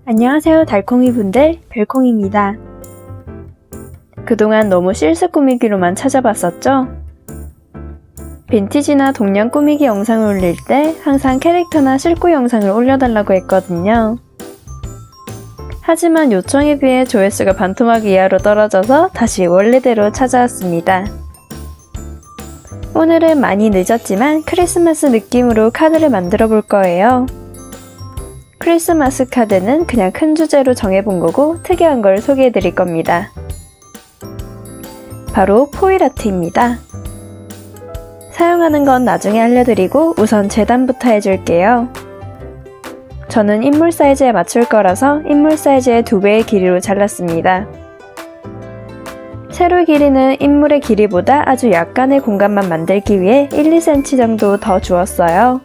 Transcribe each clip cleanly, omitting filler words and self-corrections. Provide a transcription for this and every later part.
안녕하세요 달콩이분들, 별콩입니다. 그동안 너무 실습 꾸미기로만 찾아봤었죠? 빈티지나 동양 꾸미기 영상을 올릴 때 항상 캐릭터나 실구 영상을 올려달라고 했거든요. 하지만 요청에 비해 조회수가 반토막 이하로 떨어져서 다시 원래대로 찾아왔습니다. 오늘은 많이 늦었지만 크리스마스 느낌으로 카드를 만들어 볼 거예요. 크리스마스 카드는 그냥 큰 주제로 정해본 거고 특이한 걸 소개해 드릴 겁니다. 바로 포일 아트입니다. 사용하는 건 나중에 알려드리고 우선 재단부터 해줄게요. 저는 인물 사이즈에 맞출 거라서 인물 사이즈의 2배의 길이로 잘랐습니다. 세로 길이는 인물의 길이보다 아주 약간의 공간만 만들기 위해 1-2cm 정도 더 주었어요.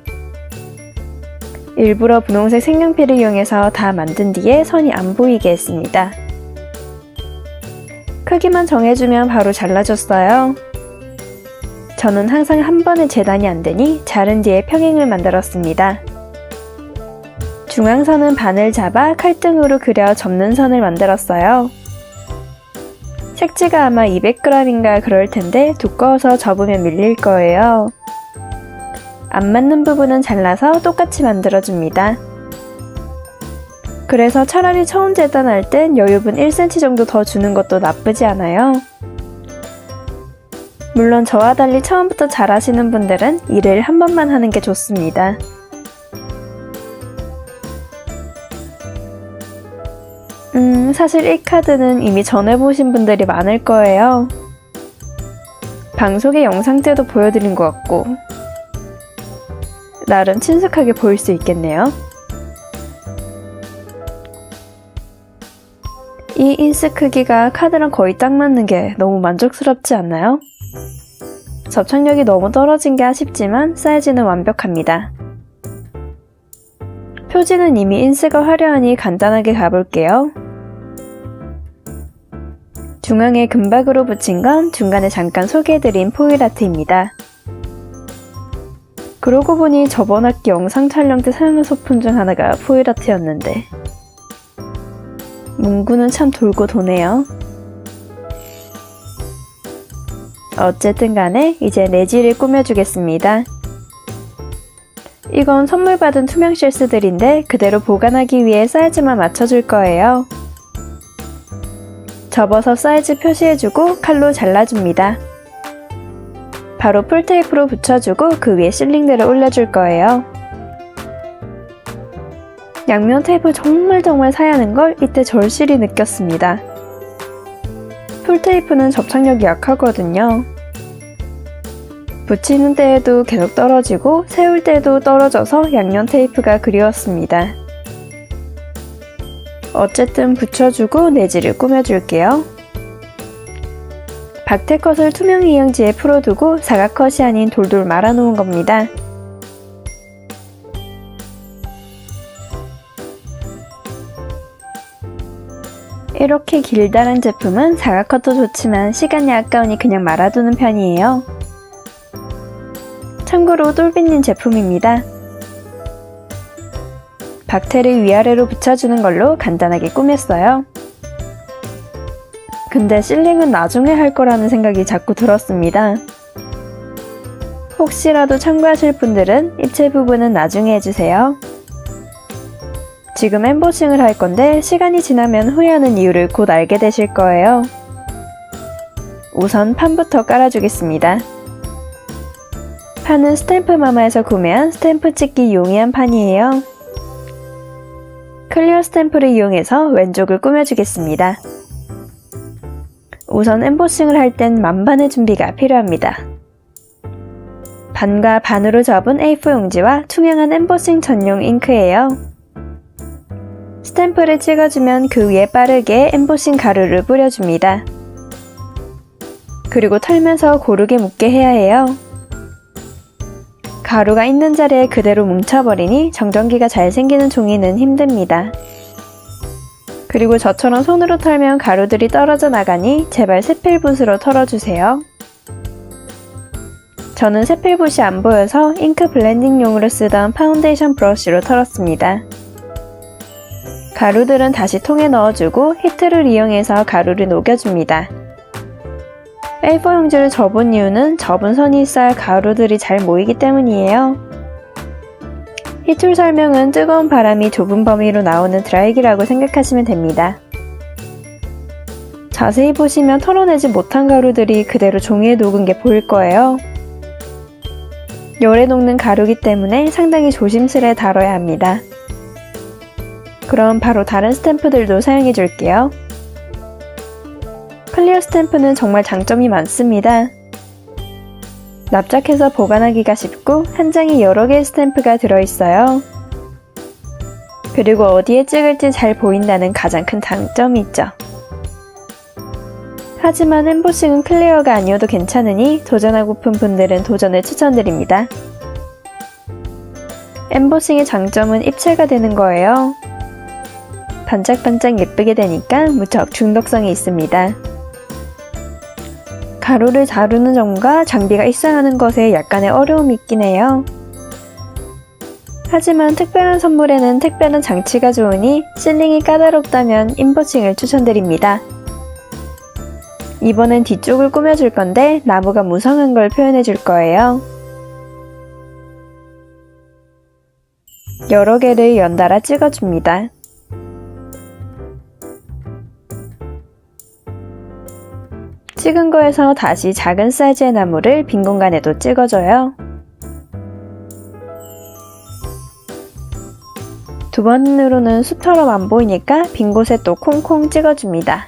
일부러 분홍색 색연필을 이용해서 다 만든 뒤에 선이 안 보이게 했습니다. 크기만 정해주면 바로 잘라줬어요. 저는 항상 한 번에 재단이 안 되니 자른 뒤에 평행을 만들었습니다. 중앙선은 반을 잡아 칼등으로 그려 접는 선을 만들었어요. 색지가 아마 200g인가 그럴 텐데 두꺼워서 접으면 밀릴 거예요. 안 맞는 부분은 잘라서 똑같이 만들어줍니다. 그래서 차라리 처음 재단할 땐 여유분 1cm 정도 더 주는 것도 나쁘지 않아요. 물론 저와 달리 처음부터 잘하시는 분들은 일을 한 번만 하는 게 좋습니다. 사실 이 카드는 이미 전에 보신 분들이 많을 거예요. 방송의 영상 때도 보여드린 것 같고 나름 친숙하게 보일 수 있겠네요. 이 인스 크기가 카드랑 거의 딱 맞는 게 너무 만족스럽지 않나요? 접착력이 너무 떨어진 게 아쉽지만 사이즈는 완벽합니다. 표지는 이미 인스가 화려하니 간단하게 가볼게요. 중앙에 금박으로 붙인 건 중간에 잠깐 소개해드린 포일 아트입니다. 그러고 보니 저번 학기 영상 촬영 때 사용한 소품 중 하나가 포일 아트였는데 문구는 참 돌고 도네요. 어쨌든 간에 이제 내지를 꾸며주겠습니다. 이건 선물 받은 투명 실스들인데 그대로 보관하기 위해 사이즈만 맞춰줄 거예요. 접어서 사이즈 표시해주고 칼로 잘라줍니다. 바로 풀테이프로 붙여주고 그 위에 실링들을 올려줄 거예요. 양면 테이프 정말 사야 하는 걸 이때 절실히 느꼈습니다. 풀테이프는 접착력이 약하거든요. 붙이는 때에도 계속 떨어지고 세울 때도 떨어져서 양면 테이프가 그리웠습니다. 어쨌든 붙여주고 내지를 꾸며줄게요. 박테컷을 투명 이영지에 풀어두고 사각컷이 아닌 돌돌 말아놓은 겁니다. 이렇게 길다란 제품은 사각컷도 좋지만 시간이 아까우니 그냥 말아두는 편이에요. 참고로 똘비님 제품입니다. 박테를 위아래로 붙여주는 걸로 간단하게 꾸몄어요. 근데 실링은 나중에 할 거라는 생각이 자꾸 들었습니다. 혹시라도 참고하실 분들은 입체 부분은 나중에 해주세요. 지금 엠보싱을 할 건데 시간이 지나면 후회하는 이유를 곧 알게 되실 거예요. 우선 판부터 깔아주겠습니다. 판은 스탬프마마에서 구매한 스탬프 찍기 용이한 판이에요. 클리어 스탬프를 이용해서 왼쪽을 꾸며주겠습니다. 우선 엠보싱을 할 땐 만반의 준비가 필요합니다. 반과 반으로 접은 A4 용지와 투명한 엠보싱 전용 잉크예요. 스탬프를 찍어주면 그 위에 빠르게 엠보싱 가루를 뿌려줍니다. 그리고 털면서 고르게 묻게 해야 해요. 가루가 있는 자리에 그대로 뭉쳐버리니 정전기가 잘 생기는 종이는 힘듭니다. 그리고 저처럼 손으로 털면 가루들이 떨어져 나가니 제발 세필 붓으로 털어주세요. 저는 세필붓이 안 보여서 잉크 블렌딩용으로 쓰던 파운데이션 브러쉬로 털었습니다. 가루들은 다시 통에 넣어주고 히트를 이용해서 가루를 녹여줍니다. A4 용지를 접은 이유는 접은 선이 있어야 가루들이 잘 모이기 때문이에요. 이 툴 설명은 뜨거운 바람이 좁은 범위로 나오는 드라이기라고 생각하시면 됩니다. 자세히 보시면 털어내지 못한 가루들이 그대로 종이에 녹은 게 보일 거예요. 열에 녹는 가루기 때문에 상당히 조심스레 다뤄야 합니다. 그럼 바로 다른 스탬프들도 사용해 줄게요. 클리어 스탬프는 정말 장점이 많습니다. 납작해서 보관하기가 쉽고 한 장에 여러 개의 스탬프가 들어있어요. 그리고 어디에 찍을지 잘 보인다는 가장 큰 장점이 있죠. 하지만 엠보싱은 클리어가 아니어도 괜찮으니 도전하고픈 분들은 도전을 추천드립니다. 엠보싱의 장점은 입체가 되는 거예요. 반짝반짝 예쁘게 되니까 무척 중독성이 있습니다. 가루를 다루는 점과 장비가 있어야 하는 것에 약간의 어려움이 있긴 해요. 하지만 특별한 선물에는 특별한 장치가 좋으니 실링이 까다롭다면 엠보싱을 추천드립니다. 이번엔 뒤쪽을 꾸며줄 건데 나무가 무성한 걸 표현해 줄 거예요. 여러 개를 연달아 찍어줍니다. 찍은 거에서 다시 작은 사이즈의 나무를 빈 공간에도 찍어줘요. 두 번으로는 숲처럼 안 보이니까 빈 곳에 또 콩콩 찍어줍니다.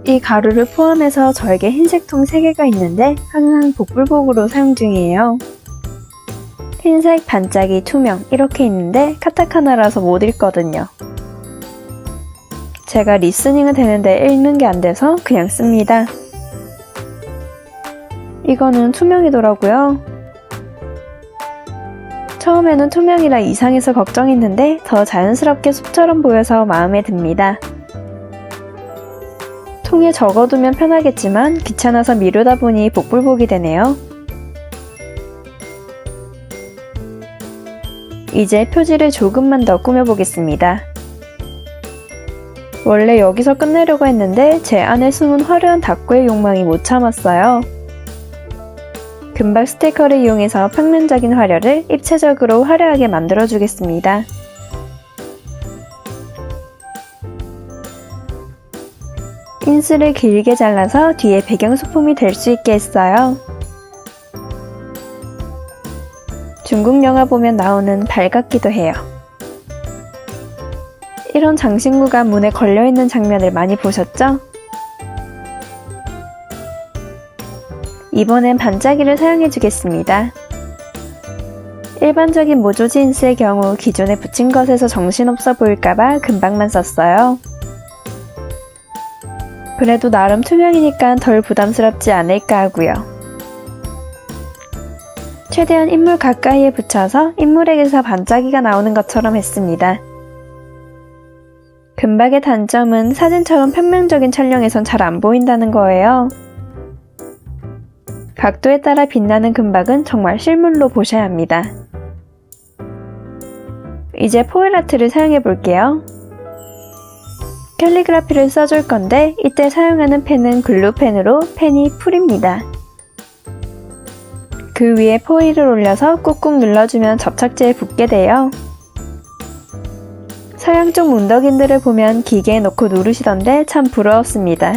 이 가루를 포함해서 저에게 흰색 통 3개가 있는데 항상 복불복으로 사용 중이에요. 흰색, 반짝이, 투명 이렇게 있는데 카타카나라서 못 읽거든요. 제가 리스닝은 되는데 읽는 게 안 돼서 그냥 씁니다. 이거는 투명이더라고요. 처음에는 투명이라 이상해서 걱정했는데 더 자연스럽게 숲처럼 보여서 마음에 듭니다. 통에 적어두면 편하겠지만 귀찮아서 미루다 보니 복불복이 되네요. 이제 표지를 조금만 더 꾸며보겠습니다. 원래 여기서 끝내려고 했는데 제 안에 숨은 화려한 닭구의 욕망이 못 참았어요. 금박 스티커를 이용해서 평면적인 화려를 입체적으로 화려하게 만들어주겠습니다. 인스를 길게 잘라서 뒤에 배경 소품이 될 수 있게 했어요. 중국 영화 보면 나오는 발 같기도 해요. 이런 장신구가 문에 걸려있는 장면을 많이 보셨죠? 이번엔 반짝이를 사용해 주겠습니다. 일반적인 모조지 인스의 경우 기존에 붙인 것에서 정신없어 보일까봐 금방만 썼어요. 그래도 나름 투명이니까 덜 부담스럽지 않을까 하고요. 최대한 인물 가까이에 붙여서 인물에게서 반짝이가 나오는 것처럼 했습니다. 금박의 단점은 사진처럼 평면적인 촬영에선 잘 안 보인다는 거예요. 각도에 따라 빛나는 금박은 정말 실물로 보셔야 합니다. 이제 포일 아트를 사용해 볼게요. 캘리그라피를 써줄 건데 이때 사용하는 펜은 글루펜으로 펜이 풀입니다. 그 위에 포일을 올려서 꾹꾹 눌러주면 접착제에 붙게 돼요. 서양 쪽 문덕인들을 보면 기계에 넣고 누르시던데 참 부러웠습니다.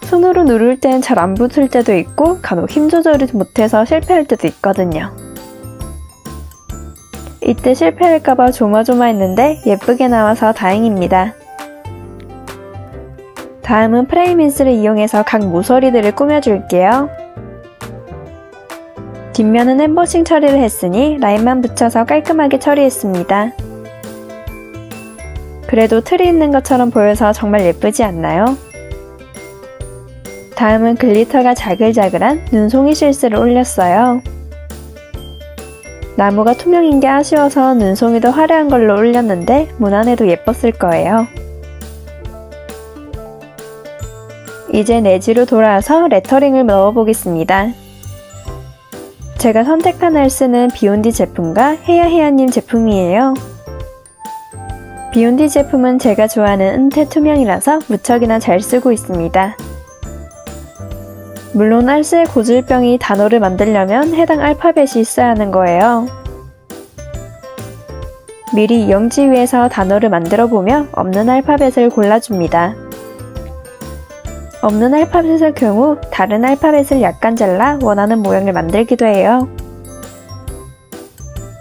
손으로 누를 땐 잘 안 붙을 때도 있고 간혹 힘 조절을 못해서 실패할 때도 있거든요. 이때 실패할까봐 조마조마했는데 예쁘게 나와서 다행입니다. 다음은 프레임 인스를 이용해서 각 모서리들을 꾸며줄게요. 뒷면은 엠보싱 처리를 했으니 라인만 붙여서 깔끔하게 처리했습니다. 그래도 틀이 있는 것처럼 보여서 정말 예쁘지 않나요? 다음은 글리터가 자글자글한 눈송이 실스를 올렸어요. 나무가 투명인 게 아쉬워서 눈송이도 화려한 걸로 올렸는데 무난해도 예뻤을 거예요. 이제 내지로 돌아와서 레터링을 넣어보겠습니다. 제가 선택한 알스는 비욘디 제품과 헤야헤야님 제품이에요. 비욘디 제품은 제가 좋아하는 은퇴 투명이라서 무척이나 잘 쓰고 있습니다. 물론 알스의 고질병이 단어를 만들려면 해당 알파벳이 있어야 하는 거예요. 미리 영지 위에서 단어를 만들어보며 없는 알파벳을 골라줍니다. 없는 알파벳의 경우 다른 알파벳을 약간 잘라 원하는 모양을 만들기도 해요.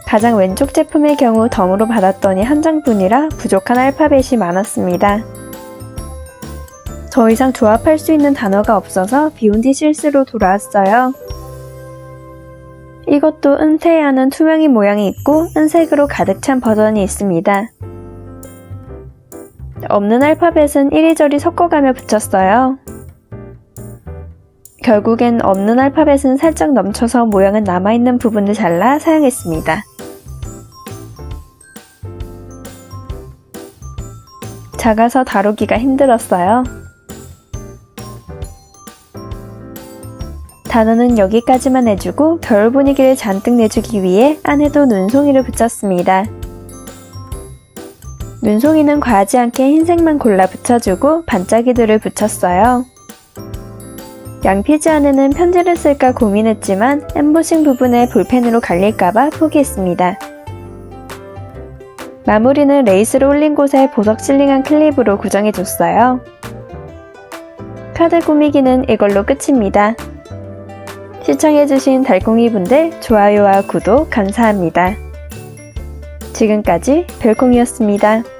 가장 왼쪽 제품의 경우 덤으로 받았더니 한 장뿐이라 부족한 알파벳이 많았습니다. 더 이상 조합할 수 있는 단어가 없어서 비욘디 실스로 돌아왔어요. 이것도 은퇴해야 하는 투명인 모양이 있고 은색으로 가득 찬 버전이 있습니다. 없는 알파벳은 이리저리 섞어가며 붙였어요. 결국엔 없는 알파벳은 살짝 넘쳐서 모양은 남아있는 부분을 잘라 사용했습니다. 작아서 다루기가 힘들었어요. 단어는 여기까지만 해주고 겨울 분위기를 잔뜩 내주기 위해 안에도 눈송이를 붙였습니다. 눈송이는 과하지 않게 흰색만 골라 붙여주고 반짝이들을 붙였어요. 양피지 안에는 편지를 쓸까 고민했지만 엠보싱 부분에 볼펜으로 갈릴까봐 포기했습니다. 마무리는 레이스를 올린 곳에 보석 실링한 클립으로 고정해줬어요. 카드 꾸미기는 이걸로 끝입니다. 시청해주신 달콩이분들 좋아요와 구독 감사합니다. 지금까지 별콩이었습니다.